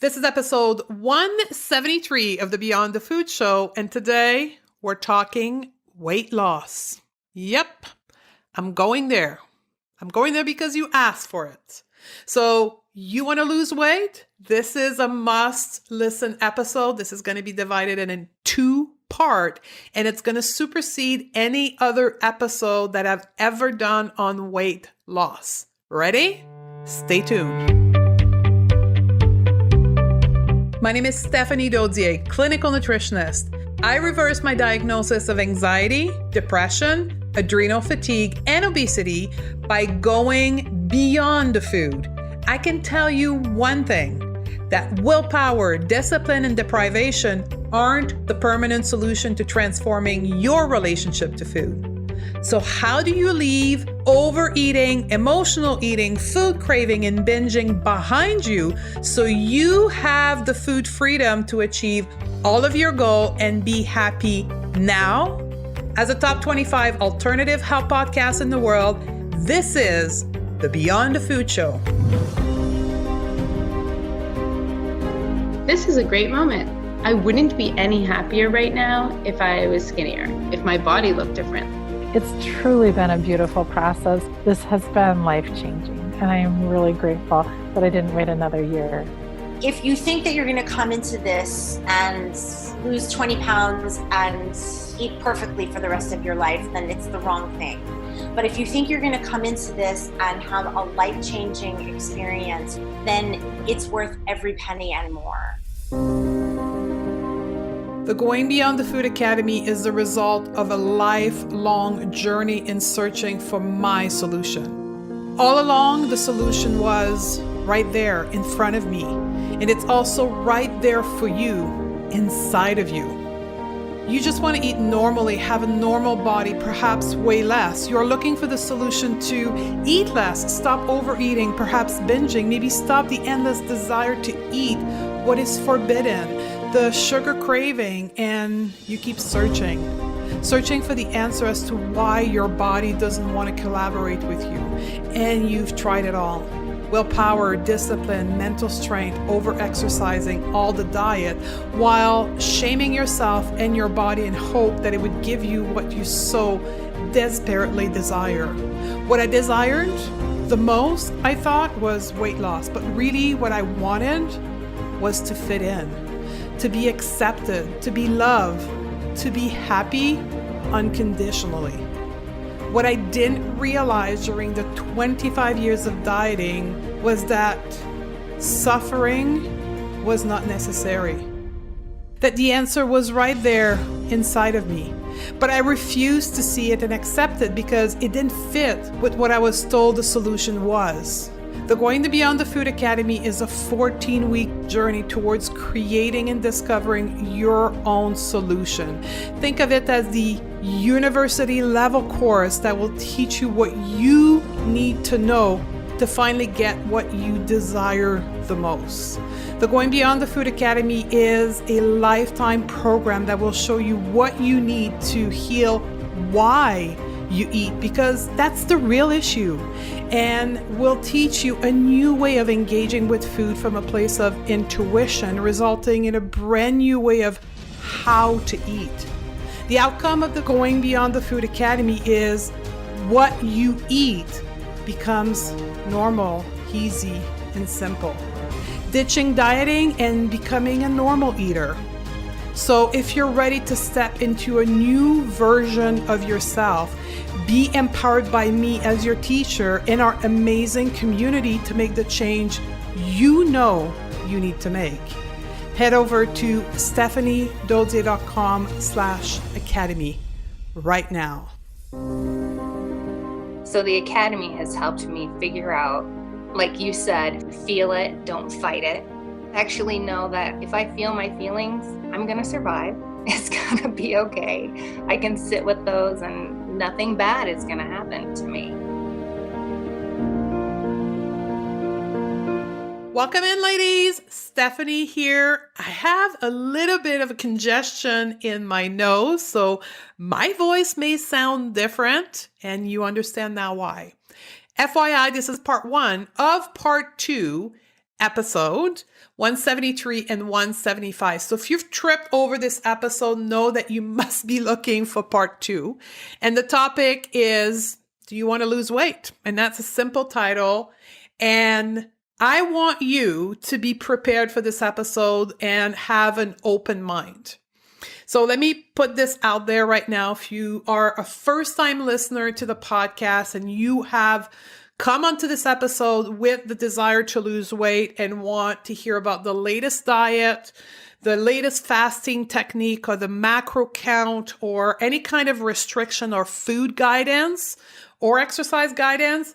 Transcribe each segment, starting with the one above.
This is episode 173 of the Beyond the Food Show, and today we're talking weight loss. Yep, I'm going there. I'm going there because you asked for it. So, you want to lose weight? This is a must-listen episode. This is going to be divided in two-part, and it's going to supersede any other episode that I've ever done on weight loss. Ready? Stay tuned. My name is Stephanie Dodier, clinical nutritionist. I reversed my diagnosis of anxiety, depression, adrenal fatigue, and obesity by going beyond the food. I can tell you one thing, that willpower, discipline, and deprivation aren't the permanent solution to transforming your relationship to food. So how do you leave overeating, emotional eating, food craving, and binging behind you so you have the food freedom to achieve all of your goal and be happy now? As a top 25 alternative health podcast in the world, this is the Beyond the Food Show. This is a great moment. I wouldn't be any happier right now if I was skinnier, if my body looked different. It's truly been a beautiful process. This has been life-changing, and I am really grateful that I didn't wait another year. If you think that you're going to come into this and lose 20 pounds and eat perfectly for the rest of your life, then it's the wrong thing. But if you think you're going to come into this and have a life-changing experience, then it's worth every penny and more. The Going Beyond the Food Academy is the result of a lifelong journey in searching for my solution. All along, the solution was right there in front of me, and it's also right there for you, inside of you. You just want to eat normally, have a normal body, perhaps weigh less. You're looking for the solution to eat less, stop overeating, perhaps binging, maybe stop the endless desire to eat what is forbidden, the sugar craving, and you keep searching for the answer as to why your body doesn't want to collaborate with you. And you've tried it all. Willpower, discipline, mental strength, over-exercising, all the diet, while shaming yourself and your body in hope that it would give you what you so desperately desire. What I desired the most, I thought, was weight loss. But really what I wanted was to fit in, to be accepted, to be loved, to be happy unconditionally. What I didn't realize during the 25 years of dieting was that suffering was not necessary. That the answer was right there inside of me. But I refused to see it and accept it because it didn't fit with what I was told the solution was. The Going Beyond the Food Academy is a 14-week journey towards creating and discovering your own solution. Think of it as the university level course that will teach you what you need to know to finally get what you desire the most. The Going Beyond the Food Academy is a lifetime program that will show you what you need to heal why you eat, because that's the real issue, and will teach you a new way of engaging with food from a place of intuition, resulting in a brand new way of how to eat. The outcome of the Going Beyond the Food Academy is what you eat becomes normal, easy, and simple. Ditching dieting and becoming a normal eater. So if you're ready to step into a new version of yourself, be empowered by me as your teacher in our amazing community to make the change you know you need to make, head over to stephaniedodier.com/academy right now. So the Academy has helped me figure out, like you said, feel it, don't fight it. Actually know that if I feel my feelings, I'm going to survive. It's going to be okay. I can sit with those and nothing bad is going to happen to me. Welcome in, ladies. Stephanie here. I have a little bit of a congestion in my nose, so my voice may sound different, and you understand now why. FYI, this is part 1 of part 2 episode 173, and 175. So if you've tripped over this episode, know that you must be looking for part 2. And the topic is, do you want to lose weight? And that's a simple title. And I want you to be prepared for this episode and have an open mind. So let me put this out there right now. If you are a first-time listener to the podcast and you have come onto this episode with the desire to lose weight and want to hear about the latest diet, the latest fasting technique, or the macro count, or any kind of restriction or food guidance or exercise guidance,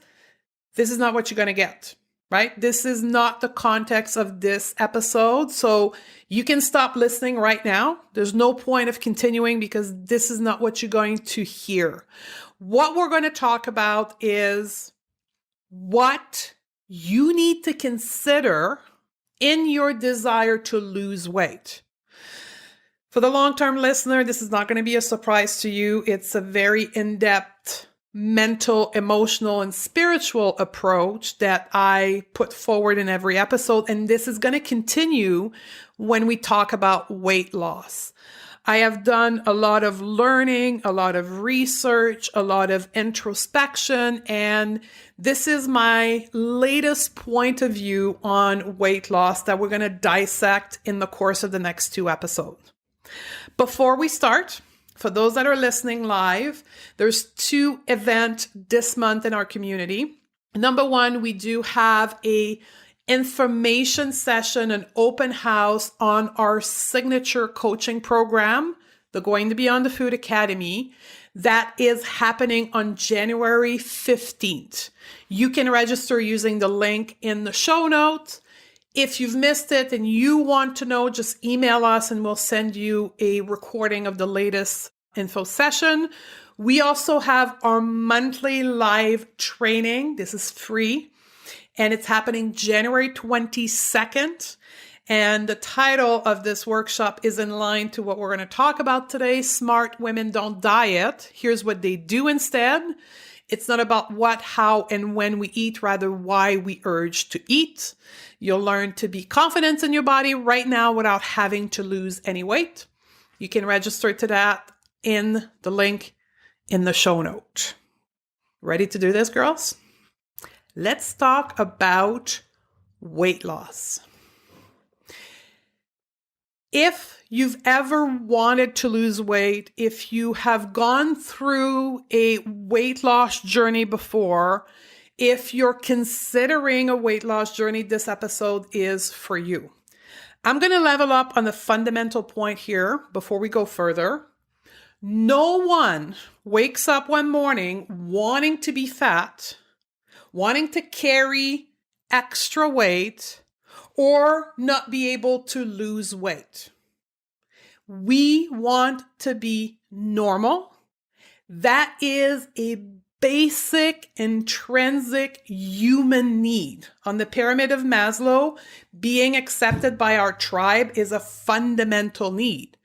this is not what you're going to get. Right? This is not the context of this episode. So you can stop listening right now. There's no point of continuing because this is not what you're going to hear. What we're going to talk about is what you need to consider in your desire to lose weight. For the long-term listener, this is not going to be a surprise to you. It's a very in-depth mental, emotional, and spiritual approach that I put forward in every episode. And this is going to continue when we talk about weight loss. I have done a lot of learning, a lot of research, a lot of introspection, and this is my latest point of view on weight loss that we're going to dissect in the course of the next 2 episodes. Before we start, for those that are listening live, there's 2 events this month in our community. Number 1, we do have a information session, an open house on our signature coaching program, the Going to Beyond the Food Academy, that is happening on January 15th. You can register using the link in the show notes. If you've missed it and you want to know, just email us and we'll send you a recording of the latest info session. We also have our monthly live training. This is free and it's happening January 22nd. And the title of this workshop is in line to what we're going to talk about today. Smart Women Don't Diet. Here's what they do instead. It's not about what, how, and when we eat, rather why we urge to eat. You'll learn to be confident in your body right now without having to lose any weight. You can register to that in the link in the show note. Ready to do this, girls? Let's talk about weight loss. If you've ever wanted to lose weight, if you have gone through a weight loss journey before, if you're considering a weight loss journey, this episode is for you. I'm going to level up on the fundamental point here before we go further. No one wakes up one morning wanting to be fat, wanting to carry extra weight, or not be able to lose weight. We want to be normal. That is a basic, intrinsic human need. On the pyramid of Maslow, being accepted by our tribe is a fundamental need.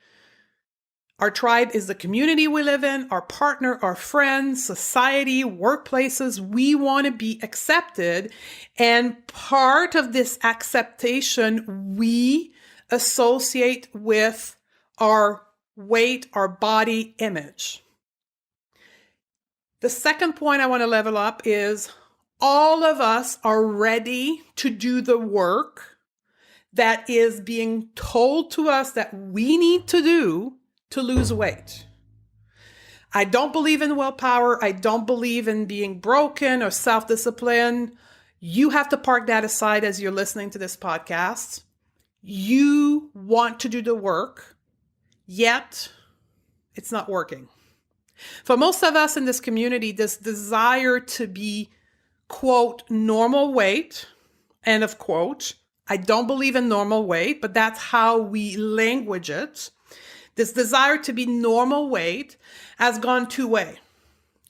Our tribe is the community we live in, our partner, our friends, society, workplaces. We want to be accepted. And part of this acceptation we associate with our weight, our body image. The second point I want to level up is all of us are ready to do the work that is being told to us that we need to do to lose weight. I don't believe in willpower. I don't believe in being broken or self-discipline. You have to park that aside as you're listening to this podcast. You want to do the work, yet it's not working. For most of us in this community, this desire to be, quote, normal weight, end of quote. I don't believe in normal weight, but that's how we language it. This desire to be normal weight has gone 2 ways.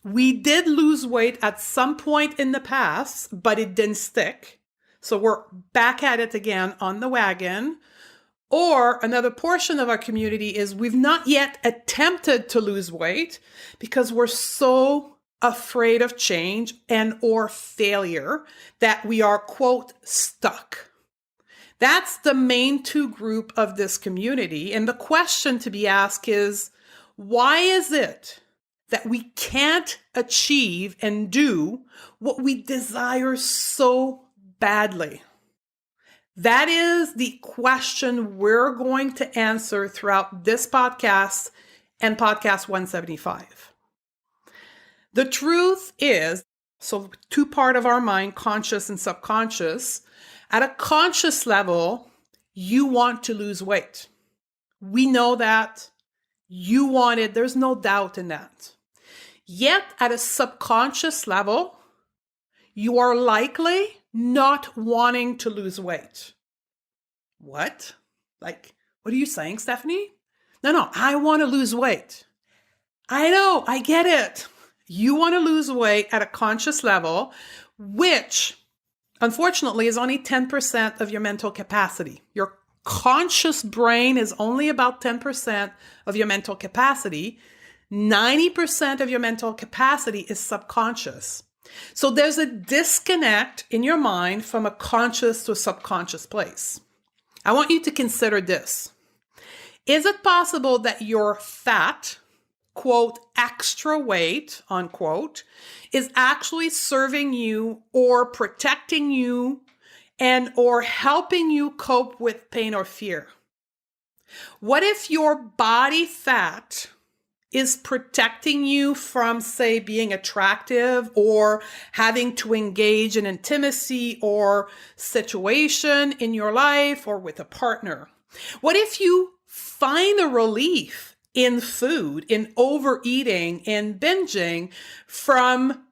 We did lose weight at some point in the past, but it didn't stick. So we're back at it again on the wagon. Or another portion of our community is we've not yet attempted to lose weight because we're so afraid of change and or failure that we are, quote, stuck. That's the main two group of this community. And the question to be asked is, why is it that we can't achieve and do what we desire so badly? That is the question we're going to answer throughout this podcast and podcast 175. The truth is, so two part of our mind, conscious and subconscious. At a conscious level, you want to lose weight. We know that. You want it. There's no doubt in that. Yet at a subconscious level, you are likely not wanting to lose weight. What? Like, what are you saying, Stephanie? No, I want to lose weight. I know, I get it. You want to lose weight at a conscious level, which unfortunately is only 10% of your mental capacity. Your conscious brain is only about 10% of your mental capacity. 90% of your mental capacity is subconscious. So there's a disconnect in your mind from a conscious to a subconscious place. I want you to consider this. Is it possible that your fat, quote, extra weight, unquote, is actually serving you or protecting you and or helping you cope with pain or fear? What if your body fat is protecting you from, say, being attractive or having to engage in intimacy or situation in your life or with a partner? What if you find a relief in food, in overeating, in binging from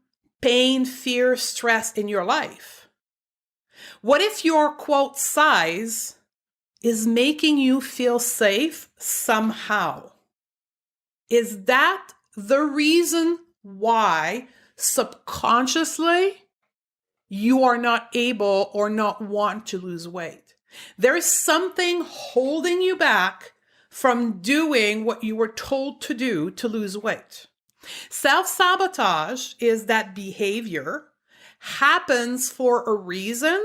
pain, fear, stress in your life? What if your, quote, size is making you feel safe somehow? Is that the reason why subconsciously you are not able or not want to lose weight? There is something holding you back from doing what you were told to do to lose weight. Self-sabotage is that behavior happens for a reason.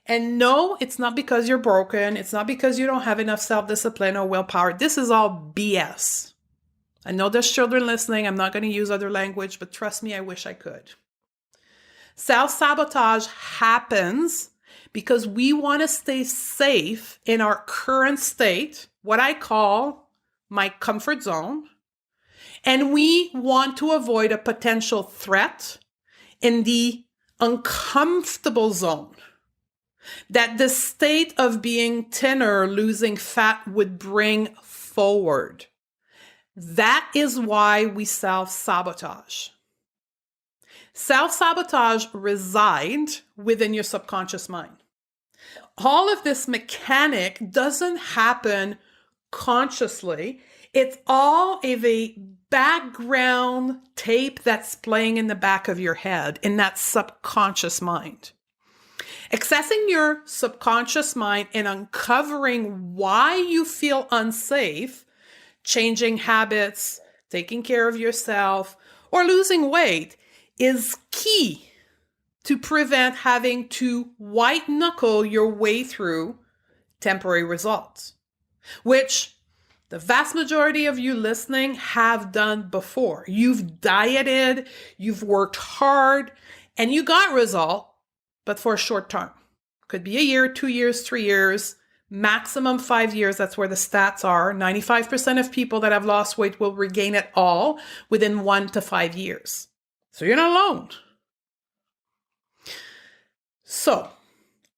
And no, it's not because you're broken. It's not because you don't have enough self-discipline or willpower. This is all BS. I know there's children listening. I'm not going to use other language, but trust me, I wish I could. Self-sabotage happens because we want to stay safe in our current state, what I call my comfort zone, and we want to avoid a potential threat in the uncomfortable zone that the state of being thinner, losing fat would bring forward. That is why we self-sabotage. Self-sabotage resides within your subconscious mind. All of this mechanic doesn't happen consciously. It's all of a background tape that's playing in the back of your head, in that subconscious mind. Accessing your subconscious mind and uncovering why you feel unsafe, changing habits, taking care of yourself, or losing weight is key to prevent having to white knuckle your way through temporary results, which the vast majority of you listening have done before. You've dieted, you've worked hard, and you got result, but for a short term. Could be a year, 2 years, 3 years, maximum 5 years. That's where the stats are. 95% of people that have lost weight will regain it all within 1 to 5 years. So you're not alone. So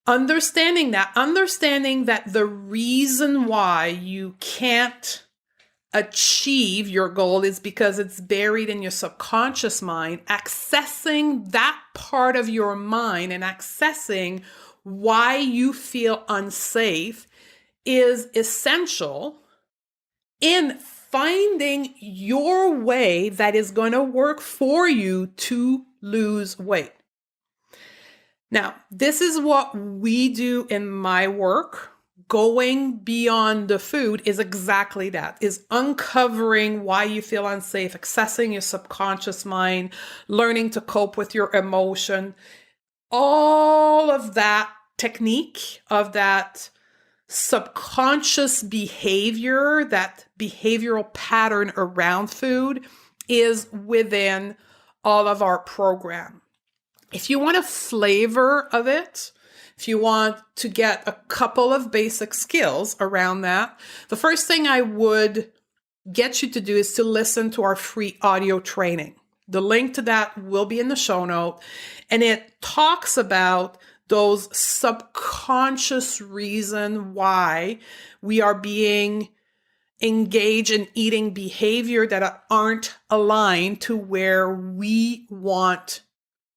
understanding that the reason why you can't achieve your goal is because it's buried in your subconscious mind, accessing that part of your mind and accessing why you feel unsafe is essential in finding your way that is going to work for you to lose weight. Now, this is what we do in my work. Going beyond the food is exactly that, is uncovering why you feel unsafe, accessing your subconscious mind, learning to cope with your emotion. All of that technique of that subconscious behavior, that behavioral pattern around food is within all of our program. If you want a flavor of it, if you want to get a couple of basic skills around that, the first thing I would get you to do is to listen to our free audio training. The link to that will be in the show note, and it talks about those subconscious reasons why we are being engaged in eating behavior that aren't aligned to where we want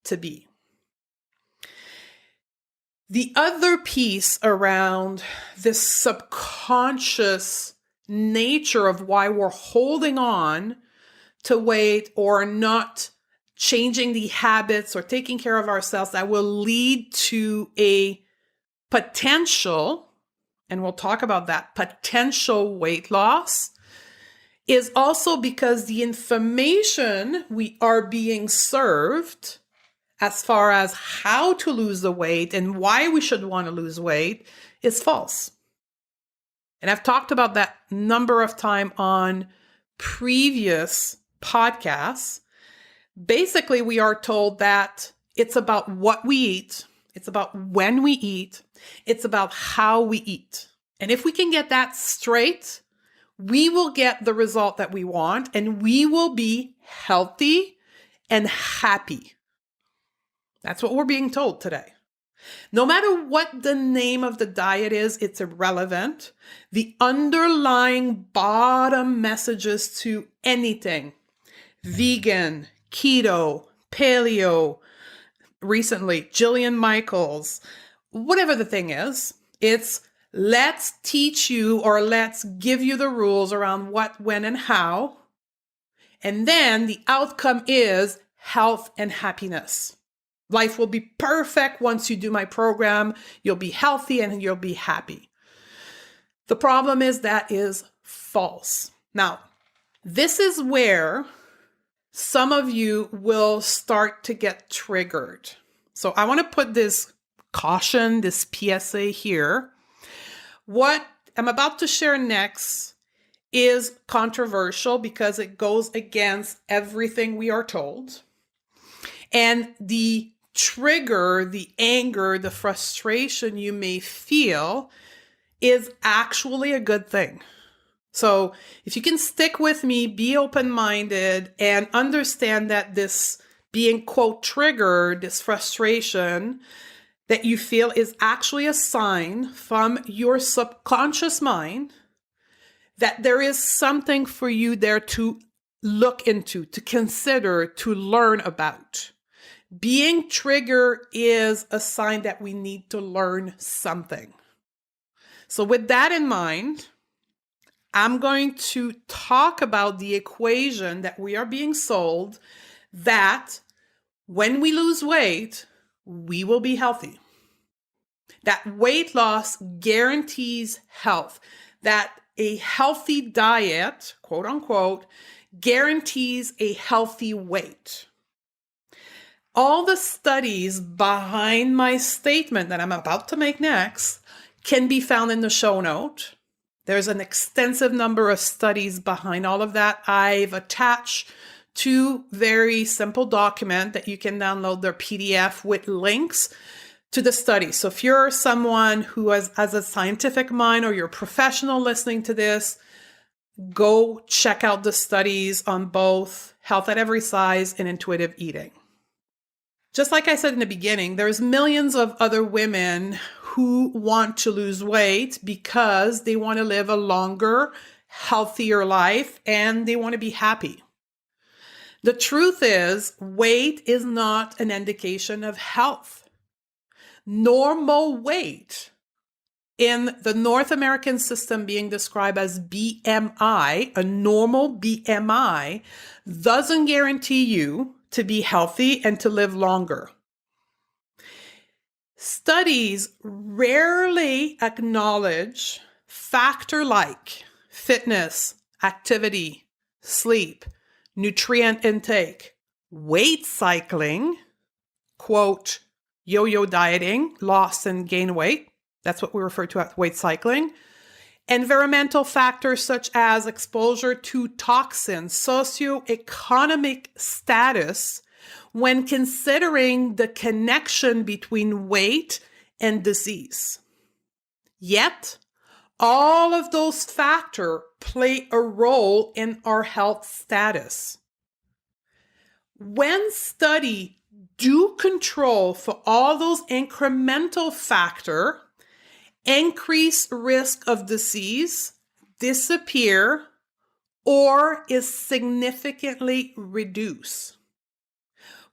to be. The other piece around this subconscious nature of why we're holding on to weight or not changing the habits or taking care of ourselves that will lead to a potential, and we'll talk about that, potential weight loss, is also because the information we are being served as far as how to lose the weight and why we should want to lose weight is false. And I've talked about that number of times on previous podcasts. Basically, we are told that it's about what we eat, it's about when we eat, it's about how we eat. And if we can get that straight, we will get the result that we want and we will be healthy and happy. That's what we're being told today. No matter what the name of the diet is, it's irrelevant. The underlying bottom messages to anything, vegan, keto, paleo, recently, Jillian Michaels, whatever the thing is, it's let's teach you or let's give you the rules around what, when, and how. And then the outcome is health and happiness. Life will be perfect once you do my program. You'll be healthy and you'll be happy. The problem is that is false. Now, this is where some of you will start to get triggered. So I want to put this caution, this PSA here. What I'm about to share next is controversial because it goes against everything we are told. And the trigger, the anger, the frustration you may feel is actually a good thing. So if you can stick with me, be open-minded, and understand that this being, quote, triggered, this frustration that you feel is actually a sign from your subconscious mind that there is something for you there to look into, to consider, to learn about. Being triggered is a sign that we need to learn something. So with that in mind, I'm going to talk about the equation that we are being sold that when we lose weight, we will be healthy. That weight loss guarantees health. That a healthy diet, quote unquote, guarantees a healthy weight. All the studies behind my statement that I'm about to make next can be found in the show note. There's an extensive number of studies behind all of that. I've attached 2 very simple documents that you can download their PDF with links to the study. So if you're someone who has a scientific mind or you're a professional listening to this, go check out the studies on both health at every size and intuitive eating. Just like I said in the beginning, there's millions of other women who want to lose weight because they want to live a longer, healthier life and they want to be happy. The truth is, weight is not an indication of health. Normal weight in the North American system being described as BMI, a normal BMI, doesn't guarantee you to be healthy and to live longer. Studies rarely acknowledge factors like fitness, activity, sleep, nutrient intake, weight cycling, quote, yo-yo dieting, loss and gain weight. That's what we refer to as weight cycling. Environmental factors such as exposure to toxins, socioeconomic status, when considering the connection between weight and disease. Yet, all of those factors play a role in our health status. When study do control for all those incremental factors, increased risk of disease disappear or is significantly reduced.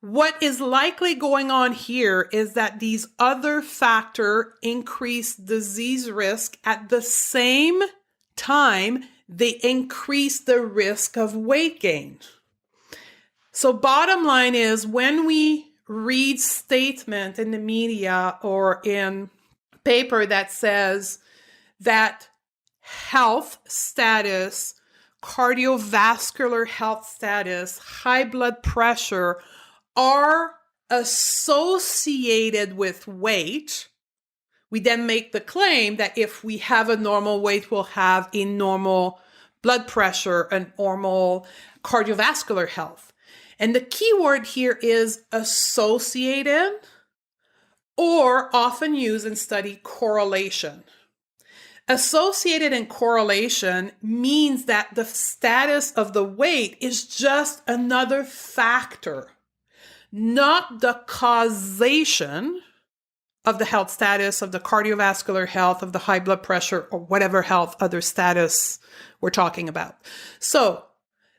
What is likely going on here is that these other factors increase disease risk at the same time they increase the risk of weight gain. So bottom line is, when we read statement in the media or in paper that says that health status, cardiovascular health status, high blood pressure are associated with weight, we then make the claim that if we have a normal weight, we'll have a normal blood pressure, a normal cardiovascular health. And the key word here is associated, or often used in study, correlation. Associated and correlation means that the status of the weight is just another factor, not the causation of the health status, of the cardiovascular health, of the high blood pressure, or whatever health other status we're talking about. So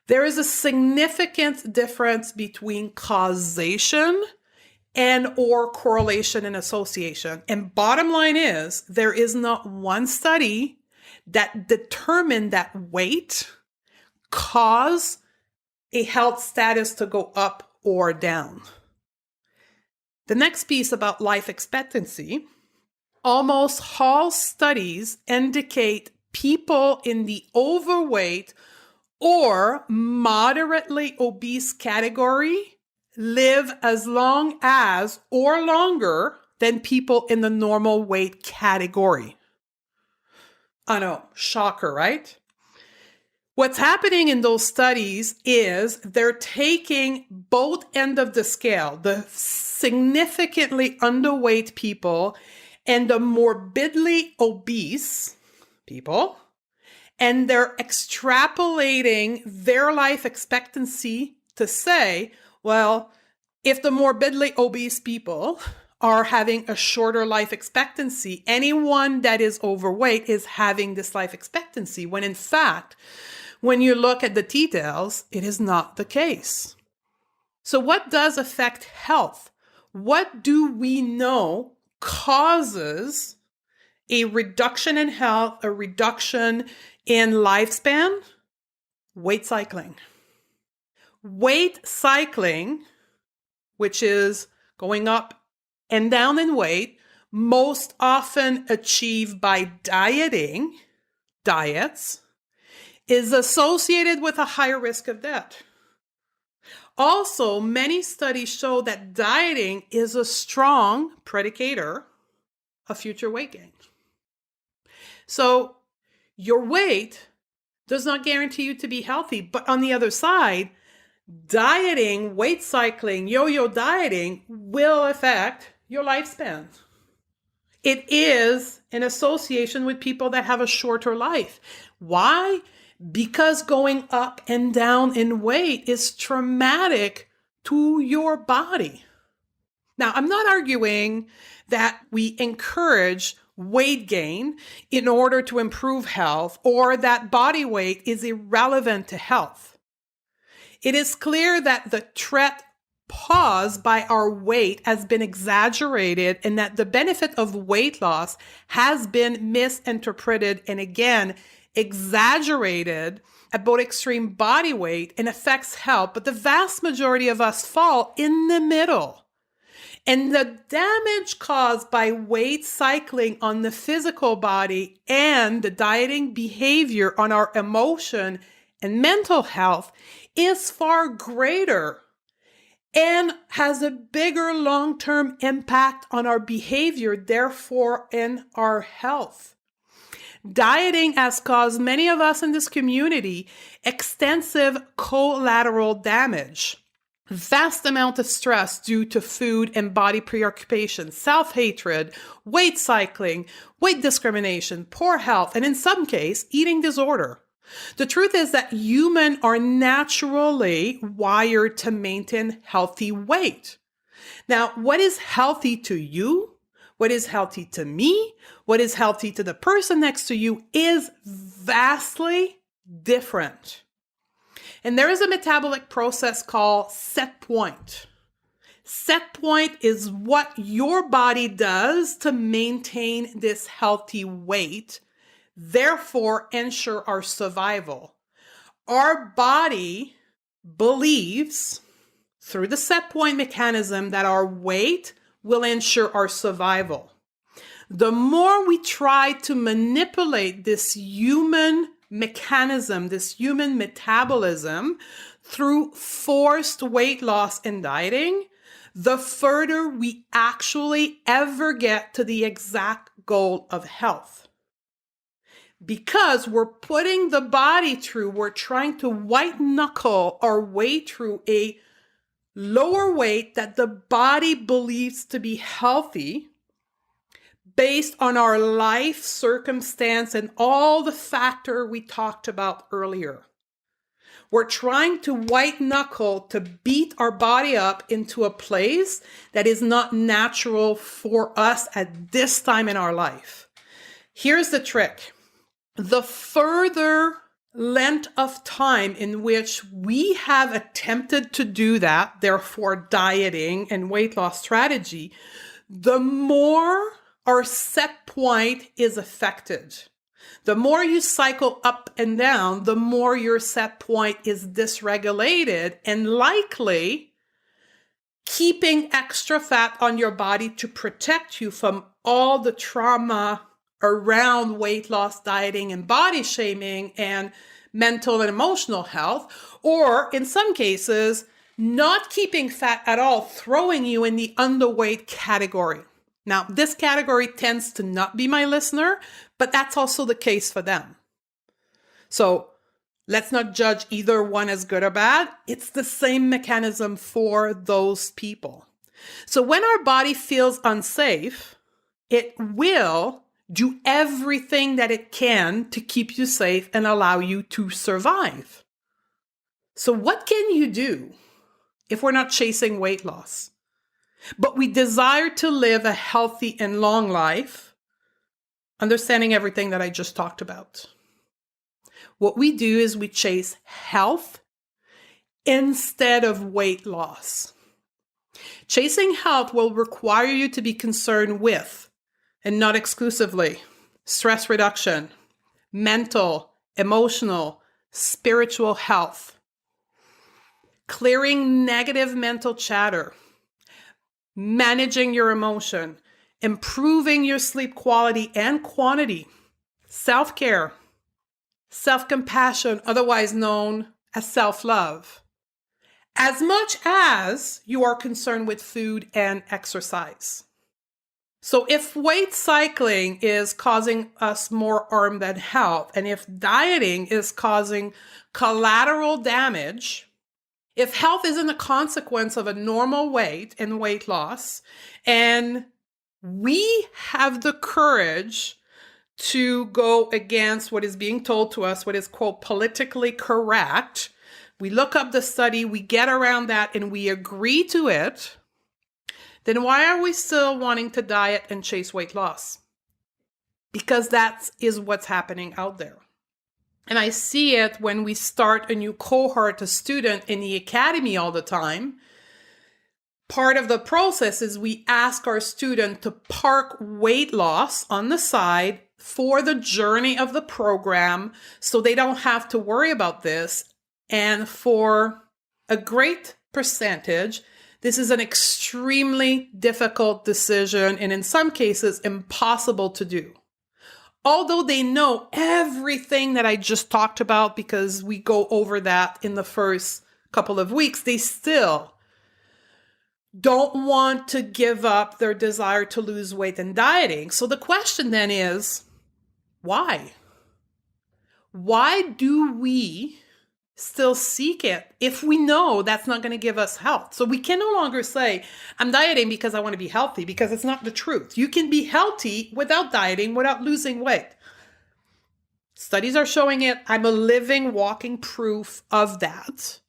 there is a significant difference between causation and or correlation and association. And bottom line is, there is not one study that determined that weight cause a health status to go up or down. The next piece about life expectancy, almost all studies indicate people in the overweight or moderately obese category live as long as or longer than people in the normal weight category. I know, shocker, right? What's happening in those studies is they're taking both ends of the scale, the significantly underweight people and the morbidly obese people, and they're extrapolating their life expectancy to say, well, if the morbidly obese people are having a shorter life expectancy, anyone that is overweight is having this life expectancy, when in fact, when you look at the details, it is not the case. So what does affect health? What do we know causes a reduction in health, a reduction in lifespan? Weight cycling. Weight cycling, which is going up and down in weight, most often achieved by diets, is associated with a higher risk of death. Also, many studies show that dieting is a strong predicator of future weight gain. So your weight does not guarantee you to be healthy, but on the other side, dieting, weight cycling, yo-yo dieting will affect your lifespan. It is an association with people that have a shorter life. Why? Because going up and down in weight is traumatic to your body. Now, I'm not arguing that we encourage weight gain in order to improve health, or that body weight is irrelevant to health. It is clear that the threat posed by our weight has been exaggerated, and that the benefit of weight loss has been misinterpreted and again exaggerated at both extreme body weight and affects health. But the vast majority of us fall in the middle. And the damage caused by weight cycling on the physical body and the dieting behavior on our emotion and mental health is far greater. and has a bigger long-term impact on our behavior, therefore in our health. Dieting has caused many of us in this community extensive collateral damage. Vast amount of stress due to food and body preoccupation, self-hatred, weight cycling, weight discrimination, poor health, and in some cases, eating disorder. The truth is that humans are naturally wired to maintain healthy weight. Now, what is healthy to you, what is healthy to me, what is healthy to the person next to you is vastly different. And there is a metabolic process called set point. Set point is what your body does to maintain this healthy weight, therefore ensure our survival. Our body believes through the set point mechanism that our weight will ensure our survival. The more we try to manipulate this human mechanism, this human metabolism through forced weight loss and dieting, the further we actually ever get to the exact goal of health. Because we're putting the body through, we're trying to white knuckle our way through a lower weight that the body believes to be healthy based on our life circumstance and all the factor we talked about earlier. We're trying to white knuckle to beat our body up into a place that is not natural for us at this time in our life. Here's the trick. The further length of time in which we have attempted to do that, therefore dieting and weight loss strategy, the more our set point is affected. The more you cycle up and down, the more your set point is dysregulated and likely keeping extra fat on your body to protect you from all the trauma around weight loss, dieting, and body shaming and mental and emotional health, or in some cases, not keeping fat at all, throwing you in the underweight category. Now, this category tends to not be my listener, but that's also the case for them. So let's not judge either one as good or bad. It's the same mechanism for those people. So when our body feels unsafe, it will do everything that it can to keep you safe and allow you to survive. So what can you do if we're not chasing weight loss, but we desire to live a healthy and long life, understanding everything that I just talked about? What we do is we chase health instead of weight loss. Chasing health will require you to be concerned with, and not exclusively, stress reduction, mental, emotional, spiritual health, clearing negative mental chatter, managing your emotion, improving your sleep quality and quantity, self-care, self-compassion, otherwise known as self-love, as much as you are concerned with food and exercise. So if weight cycling is causing us more harm than health, and if dieting is causing collateral damage, if health isn't a consequence of a normal weight and weight loss, and we have the courage to go against what is being told to us, what is, quote, politically correct, we look up the study, we get around that, and we agree to it, then why are we still wanting to diet and chase weight loss? Because that is what's happening out there. And I see it when we start a new cohort, a student in the academy all the time. Part of the process is we ask our student to park weight loss on the side for the journey of the program so they don't have to worry about this. And for a great percentage, this is an extremely difficult decision and in some cases impossible to do. Although they know everything that I just talked about because we go over that in the first couple of weeks, they still don't want to give up their desire to lose weight and dieting. So the question then is, why? Why do we still seek it if we know that's not going to give us health? So we can no longer say, I'm dieting because I want to be healthy, because it's not the truth. You can be healthy without dieting, without losing weight. Studies are showing it. I'm a living, walking proof of that.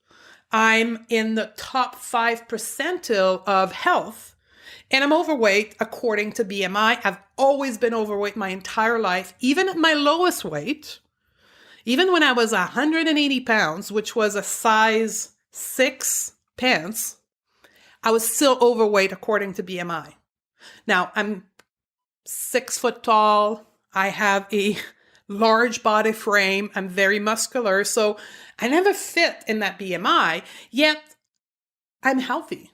I'm in the top 5 percentile of health, and I'm overweight according to BMI. I've always been overweight my entire life, even at my lowest weight. Even when I was 180 pounds, which was a size 6 pants, I was still overweight according to BMI. Now, I'm 6 foot tall. I have a large body frame. I'm very muscular. So I never fit in that BMI, yet I'm healthy.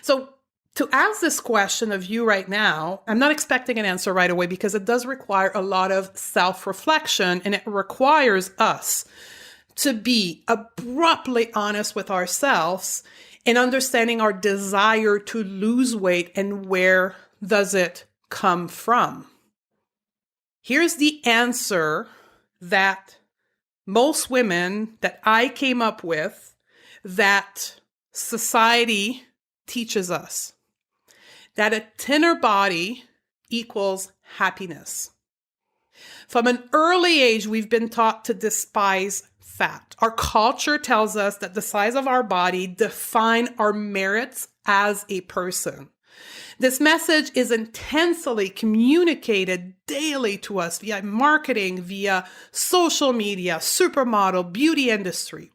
So to ask this question of you right now, I'm not expecting an answer right away, because it does require a lot of self-reflection, and it requires us to be abruptly honest with ourselves in understanding our desire to lose weight and where does it come from. Here's the answer that most women that I came up with, that society teaches us. That a thinner body equals happiness. From an early age, we've been taught to despise fat. Our culture tells us that the size of our body defines our merits as a person. This message is intensely communicated daily to us via marketing, via social media, supermodel, beauty industry.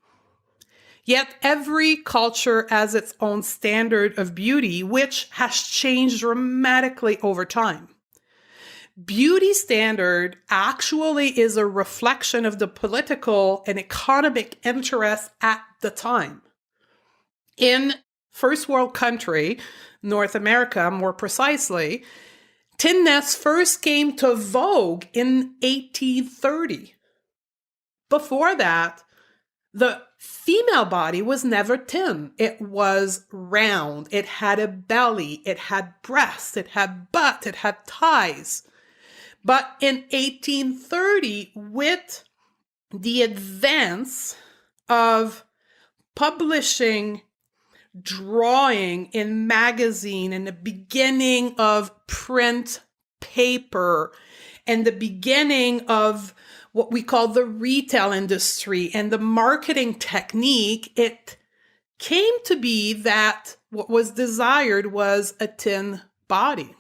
Yet every culture has its own standard of beauty, which has changed dramatically over time. Beauty standard actually is a reflection of the political and economic interests at the time. In first world country, North America more precisely, thinness first came to vogue in 1830. Before that, the female body was never thin. It was round. It had a belly. It had breasts. It had butt. It had thighs. But in 1830, with the advance of publishing drawing in magazine and the beginning of print paper and the beginning of what we call the retail industry and the marketing technique, it came to be that what was desired was a thin body.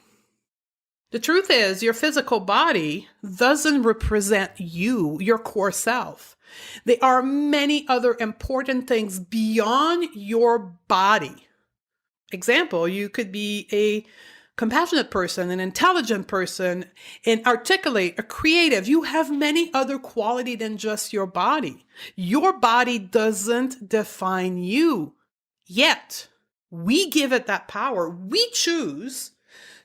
The truth is, your physical body doesn't represent you, your core self. There are many other important things beyond your body. Example, you could be a compassionate person, an intelligent person, an articulate, a creative. You have many other qualities than just your body. Your body doesn't define you. Yet, we give it that power. We choose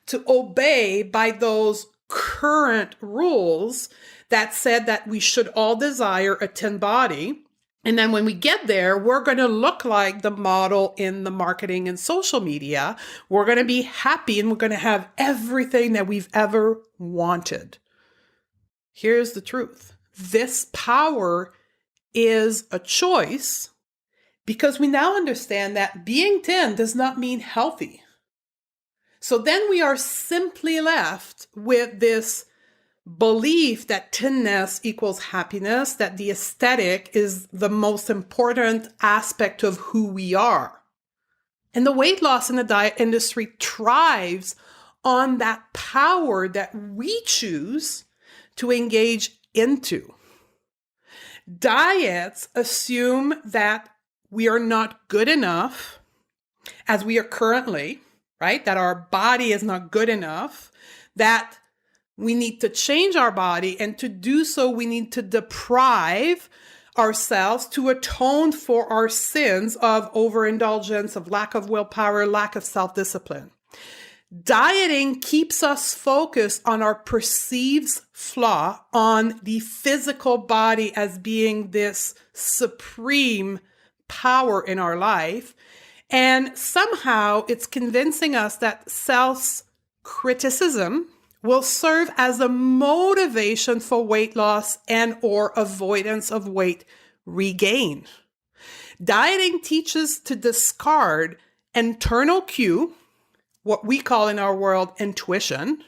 to obey by those current rules that said that we should all desire a thin body. And then when we get there, we're going to look like the model in the marketing and social media. We're going to be happy and we're going to have everything that we've ever wanted. Here's the truth. This power is a choice, because we now understand that being thin does not mean healthy. So then we are simply left with this belief that thinness equals happiness, that the aesthetic is the most important aspect of who we are. And the weight loss in the diet industry thrives on that power that we choose to engage into. Diets assume that we are not good enough as we are currently, right? That our body is not good enough, that we need to change our body, and to do so, we need to deprive ourselves to atone for our sins of overindulgence, of lack of willpower, lack of self-discipline. Dieting keeps us focused on our perceived flaw, on the physical body as being this supreme power in our life. And somehow it's convincing us that self-criticism will serve as a motivation for weight loss and or avoidance of weight regain. Dieting teaches to discard internal cue, what we call in our world intuition,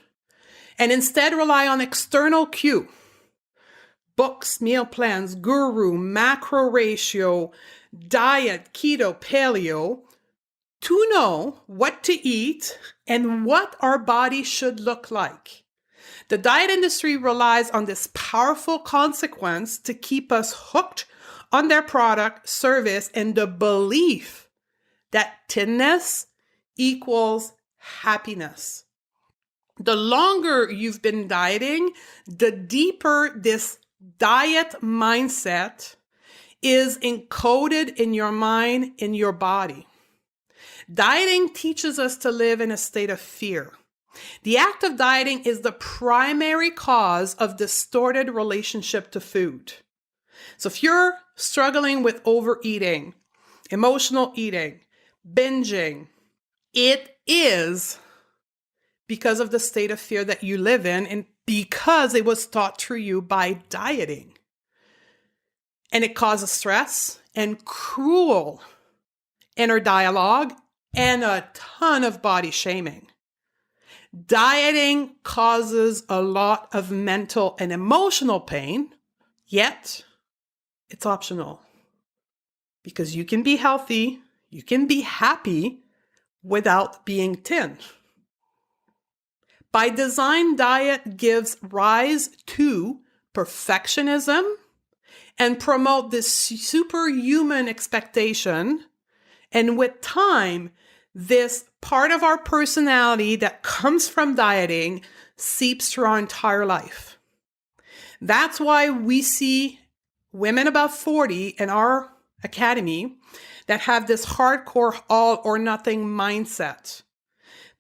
and instead rely on external cue. Books, meal plans, guru, macro ratio, diet, keto, paleo, to know what to eat and what our body should look like. The diet industry relies on this powerful consequence to keep us hooked on their product, service, and the belief that thinness equals happiness. The longer you've been dieting, the deeper this diet mindset is encoded in your mind, in your body. Dieting teaches us to live in a state of fear. The act of dieting is the primary cause of distorted relationship to food. So if you're struggling with overeating, emotional eating, binging, it is because of the state of fear that you live in and because it was taught to you by dieting. And it causes stress and cruel inner dialogue and a ton of body shaming. Dieting causes a lot of mental and emotional pain, yet it's optional. Because you can be healthy, you can be happy without being thin. By design, diet gives rise to perfectionism and promote this superhuman expectation. And with time, this part of our personality that comes from dieting seeps through our entire life. That's why we see women above 40 in our academy that have this hardcore all or nothing mindset,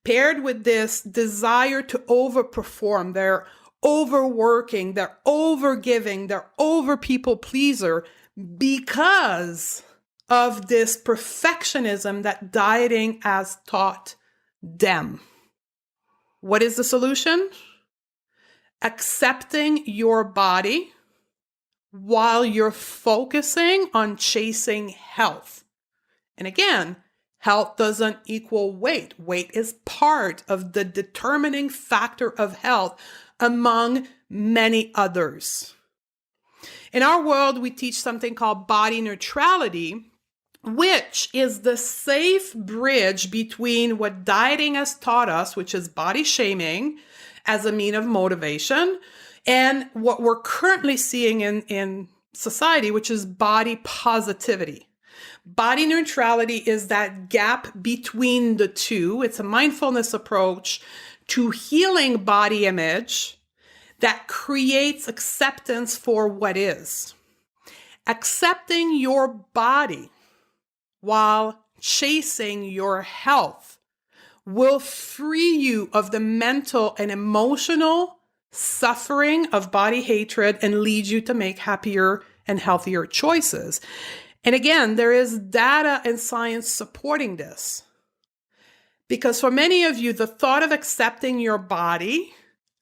paired with this desire to overperform. They're overworking, they're overgiving, they're over people pleaser because of this perfectionism that dieting has taught them. What is the solution? Accepting your body while you're focusing on chasing health. And again, health doesn't equal weight. Weight is part of the determining factor of health among many others. In our world, we teach something called body neutrality, which is the safe bridge between what dieting has taught us, which is body shaming as a mean of motivation, and what we're currently seeing in society, which is body positivity. Body neutrality is that gap between the two. It's a mindfulness approach to healing body image that creates acceptance for what is. Accepting your body while chasing your health will free you of the mental and emotional suffering of body hatred and lead you to make happier and healthier choices. And again, there is data and science supporting this. Because for many of you, the thought of accepting your body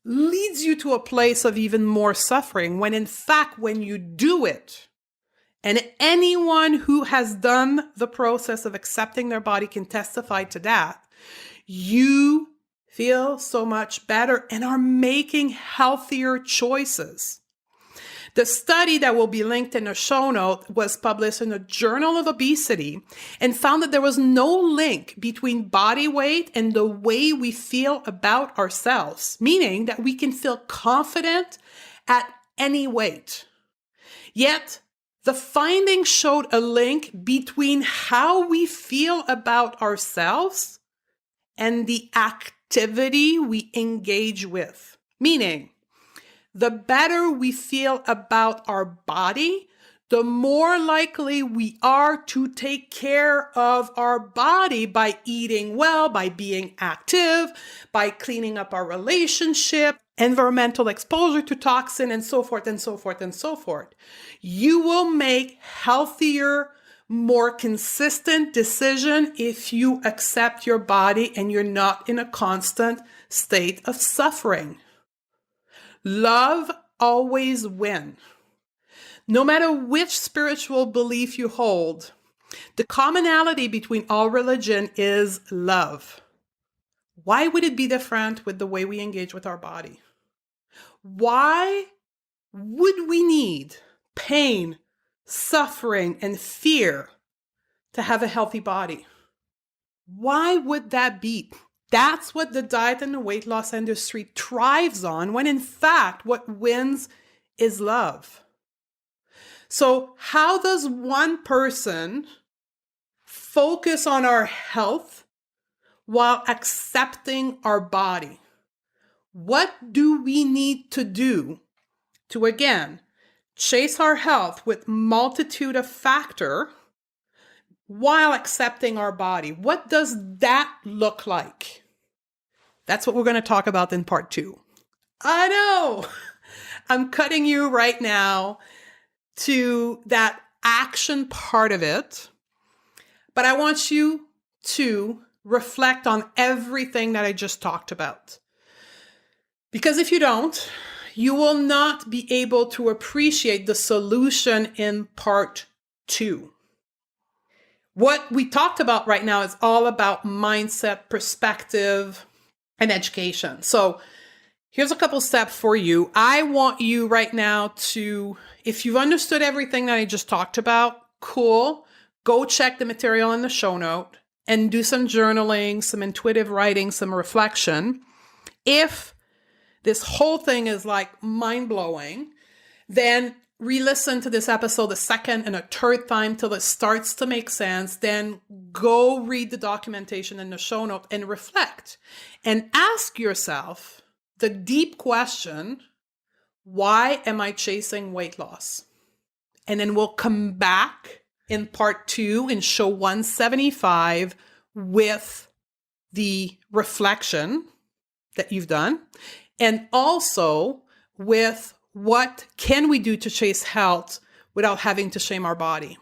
leads you to a place of even more suffering, when in fact, when you do it, and anyone who has done the process of accepting their body can testify to that, you feel so much better and are making healthier choices. The study that will be linked in the show note was published in the Journal of Obesity and found that there was no link between body weight and the way we feel about ourselves, meaning that we can feel confident at any weight. Yet, the findings showed a link between how we feel about ourselves and the activity we engage with. Meaning, the better we feel about our body, the more likely we are to take care of our body by eating well, by being active, by cleaning up our relationship, environmental exposure to toxin, and so forth and so forth and so forth. You will make healthier, more consistent decision if you accept your body and you're not in a constant state of suffering. Love always wins. No matter which spiritual belief you hold, the commonality between all religion is love. Why would it be different with the way we engage with our body? Why would we need pain, suffering, and fear to have a healthy body? Why would that be? That's what the diet and the weight loss industry thrives on, when in fact, what wins is love. So how does one person focus on our health while accepting our body? What do we need to do to, again, chase our health with multitude of factors while accepting our body? What does that look like? That's what we're going to talk about in part 2. I know I'm cutting you right now to that action part of it, but I want you to reflect on everything that I just talked about. Because if you don't, you will not be able to appreciate the solution in part 2. What we talked about right now is all about mindset, perspective, and education. So here's a couple steps for you. I want you right now to, if you've understood everything that I just talked about, cool, go check the material in the show note and do some journaling, some intuitive writing, some reflection. If this whole thing is like mind-blowing, then re-listen to this episode a second and a third time till it starts to make sense. Then go read the documentation in the show note and reflect and ask yourself the deep question, why am I chasing weight loss? And then we'll come back in part 2 in show 175 with the reflection that you've done, and also with what can we do to chase health without having to shame our body.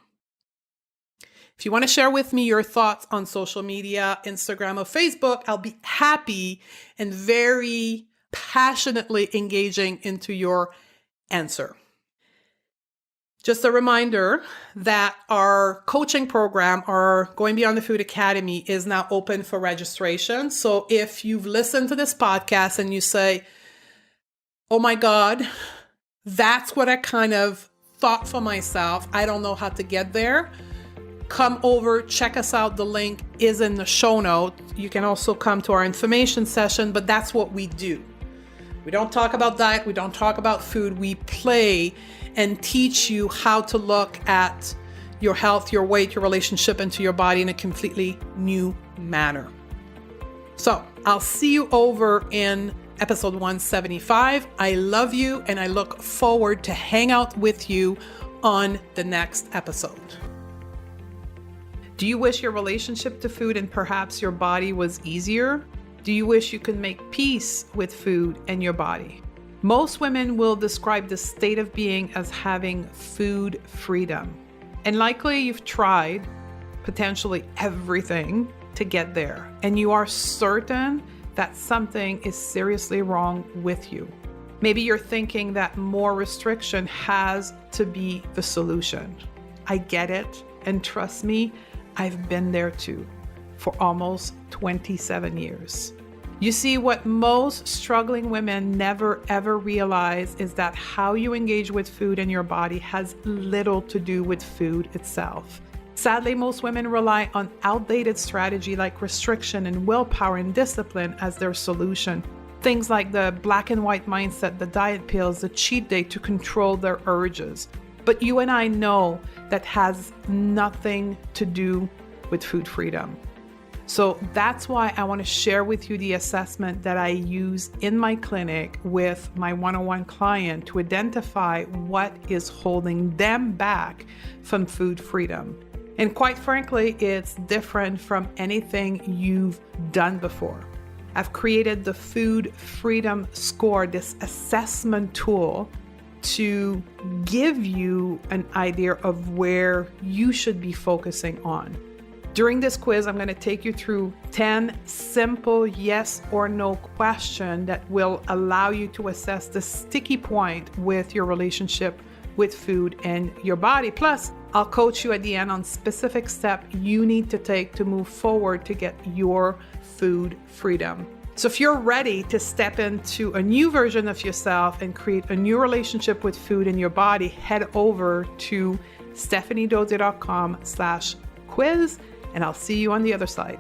If you want to share with me your thoughts on social media, Instagram or Facebook, I'll be happy and very passionately engaging into your answer. Just a reminder that our coaching program, our Going Beyond the Food Academy, is now open for registration. So if you've listened to this podcast and you say, oh my God, that's what I kind of thought for myself, I don't know how to get there, come over, check us out. The link is in the show note. You can also come to our information session, but that's what we do. We don't talk about diet. We don't talk about food. We play and teach you how to look at your health, your weight, your relationship, and to your body in a completely new manner. So I'll see you over in episode 175. I love you, and I look forward to hang out with you on the next episode. Do you wish your relationship to food and perhaps your body was easier? Do you wish you could make peace with food and your body? Most women will describe the state of being as having food freedom. And likely you've tried potentially everything to get there, and you are certain that something is seriously wrong with you. Maybe you're thinking that more restriction has to be the solution. I get it, and trust me, I've been there too for almost 27 years. You see, what most struggling women never ever realize is that how you engage with food in your body has little to do with food itself. Sadly, most women rely on outdated strategy like restriction and willpower and discipline as their solution. Things like the black and white mindset, the diet pills, the cheat day to control their urges. But you and I know that has nothing to do with food freedom. So that's why I want to share with you the assessment that I use in my clinic with my one-on-one client to identify what is holding them back from food freedom. And quite frankly, it's different from anything you've done before. I've created the Food Freedom Score, this assessment tool, to give you an idea of where you should be focusing on. During this quiz, I'm going to take you through 10 simple yes or no questions that will allow you to assess the sticky point with your relationship with food and your body. Plus, I'll coach you at the end on specific steps you need to take to move forward to get your food freedom. So if you're ready to step into a new version of yourself and create a new relationship with food and your body, head over to stephaniedodier.com/quiz, and I'll see you on the other side.